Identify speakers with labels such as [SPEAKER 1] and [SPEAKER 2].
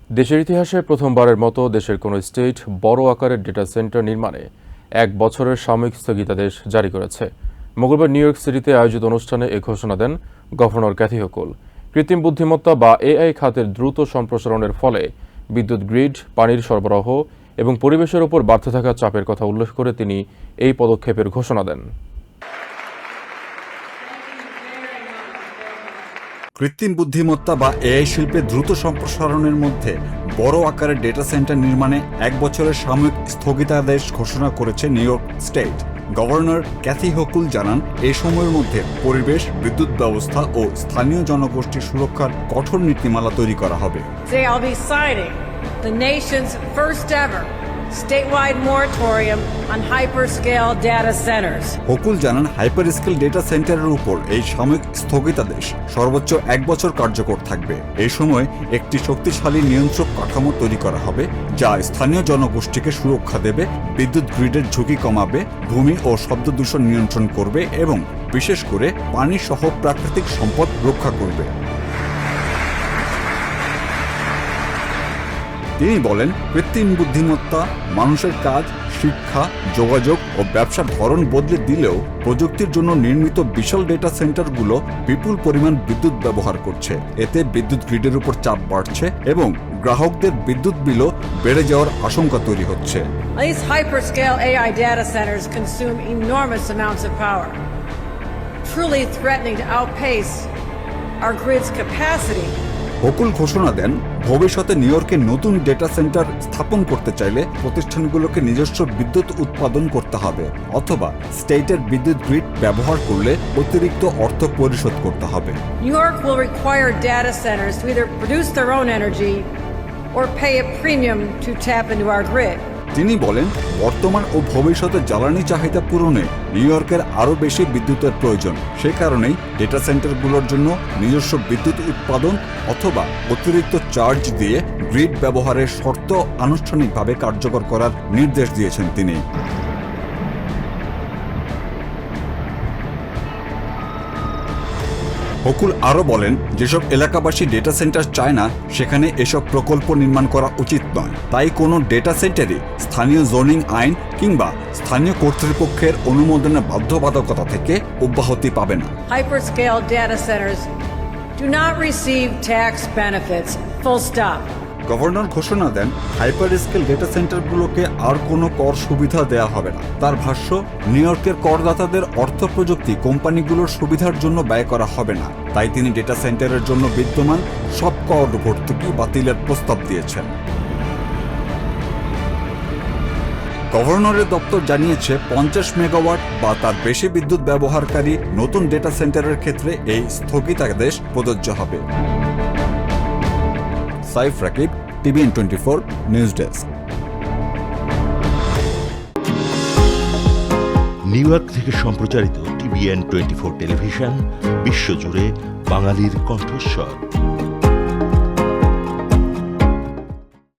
[SPEAKER 1] দেশের ইতিহাসে প্রথমবারের মতো দেশের কোনো স্টেট বড় আকারের ডেটা সেন্টার নির্মাণে 1 বছরের সাময়িক স্থগিতাদেশ জারি করেছে। মঙ্গলবার নিউ ইয়র্ক সিটিতে আয়োজিত অনুষ্ঠানে এ ঘোষণা দেন গভর্নর ক্যাথি হোকুল। কৃত্রিম বুদ্ধিমত্তা বা এআই খাতের দ্রুত সম্প্রসারণের ফলে বিদ্যুৎ গ্রিড, পানির সরবরাহ এবং পরিবেশের উপর বাড়তে থাকা চাপের কথা উল্লেখ করে তিনি এই পদক্ষেপের ঘোষণা দেন।
[SPEAKER 2] কৃত্রিম বুদ্ধিমত্তা বা এআই শিল্পে দ্রুত সম্প্রসারণের মধ্যে বড় আকারের ডেটা সেন্টার নির্মাণে 1 বছরের সাময়িক স্থগিতাদেশ ঘোষণা করেছে New York state. Governor Kathy Hochul জানান, এই সময়ের মধ্যে পরিবেশ, বিদ্যুৎ ব্যবস্থা ও স্থানীয় জনগোষ্ঠীর সুরক্ষার কঠোর নীতিমালা তৈরি করা হবে।
[SPEAKER 3] Today I'll be signing the nation's first ever statewide moratorium on hyperscale data centers.
[SPEAKER 2] Hochul জানান, হাইপার স্কেল ডেটা সেন্টারের উপর এই সাময়িক স্থগিতাদেশ সর্বোচ্চ 1 বছর কার্যকর থাকবে। এই সময় একটি শক্তিশালী নিয়ন্ত্রক কাঠামো তৈরি করা হবে, যা স্থানীয় জনগোষ্ঠীকে সুরক্ষা দেবে, বিদ্যুৎ গ্রিডের ঝুঁকি কমাবে, ভূমি ও শব্দ দূষণ নিয়ন্ত্রণ করবে এবং বিশেষ করে পানি সহ প্রাকৃতিক সম্পদ রক্ষা করবে। তিনি বলেন, কৃত্রিম বুদ্ধিমত্তা মানুষের কাজ, শিক্ষা, যোগাযোগ ও ব্যবসার ধরন বদলে দিলেও প্রযুক্তির জন্য নির্মিত বিশাল ডেটা সেন্টারগুলো বিপুল পরিমাণ বিদ্যুৎ ব্যবহার করছে। এতে বিদ্যুৎ গ্রিডের উপর চাপ বাড়ছে এবং গ্রাহকদের বিদ্যুৎ বিলও বেড়ে যাওয়ার আশঙ্কা তৈরি হচ্ছে।
[SPEAKER 3] These hyperscale AI data centers consume enormous amounts of power, truly threatening to outpace our grid's capacity.
[SPEAKER 2] Hochul ঘোষণা দেন, ভবিষ্যতে নিউ ইয়র্কে নতুন ডেটা সেন্টার স্থাপন করতে চাইলে প্রতিষ্ঠানগুলোকে নিজস্ব বিদ্যুৎ উৎপাদন করতে হবে অথবা স্টেটের বিদ্যুৎ গ্রিড ব্যবহার করলে অতিরিক্ত অর্থ পরিশোধ করতে হবে।
[SPEAKER 3] New York will require data centers to either produce their own energy or pay a premium to tap into our grid.
[SPEAKER 2] তিনি বলেন, বর্তমান ও ভবিষ্যতে জ্বালানি চাহিদা পূরণে নিউ ইয়র্কের আরও বেশি বিদ্যুতের প্রয়োজন। সে কারণেই ডেটা সেন্টারগুলোর জন্য নিজস্ব বিদ্যুৎ উৎপাদন অথবা অতিরিক্ত চার্জ দিয়ে গ্রিড ব্যবহারের শর্ত আনুষ্ঠানিকভাবে কার্যকর করার নির্দেশ দিয়েছেন তিনি। হোকুল আরও বলেন, যেসব এলাকাবাসী ডেটা সেন্টার চায় না সেখানে এসব প্রকল্প নির্মাণ করা উচিত নয়। তাই কোনো ডেটা সেন্টারই স্থানীয় জোনিং আইন কিংবা স্থানীয় কর্তৃপক্ষের অনুমোদনের বাধ্যবাধকতা থেকে অব্যাহতি পাবে না।
[SPEAKER 3] Hyperscale data centers do not receive tax benefits. Full stop.
[SPEAKER 2] Governor ঘোষণা দেন, হাইপার স্কেল ডেটা সেন্টারগুলোকে আর কোনো কর সুবিধা দেওয়া হবে না। তার ভাষ্য, নিউ ইয়র্কের করদাতাদের অর্থ প্রযুক্তি কোম্পানিগুলোর সুবিধার জন্য ব্যয় করা হবে না। তাই তিনি ডেটা সেন্টারের জন্য বিদ্যমান সব কর ভর্তুকি বাতিলের প্রস্তাব দিয়েছেন। গভর্নরের দপ্তর জানিয়েছে, 50 মেগাওয়াট বা তার বেশি বিদ্যুৎ ব্যবহারকারী নতুন ডেটা সেন্টারের ক্ষেত্রে এই স্থগিতাদেশ প্রযোজ্য হবে। Saif Rakib, TVN 24 news desk.
[SPEAKER 4] New York থেকে সম্প্রচারিত টিভিএন 24 টেলিভিশন বিশ্বজুড়ে বাঙালির কণ্ঠস্বর।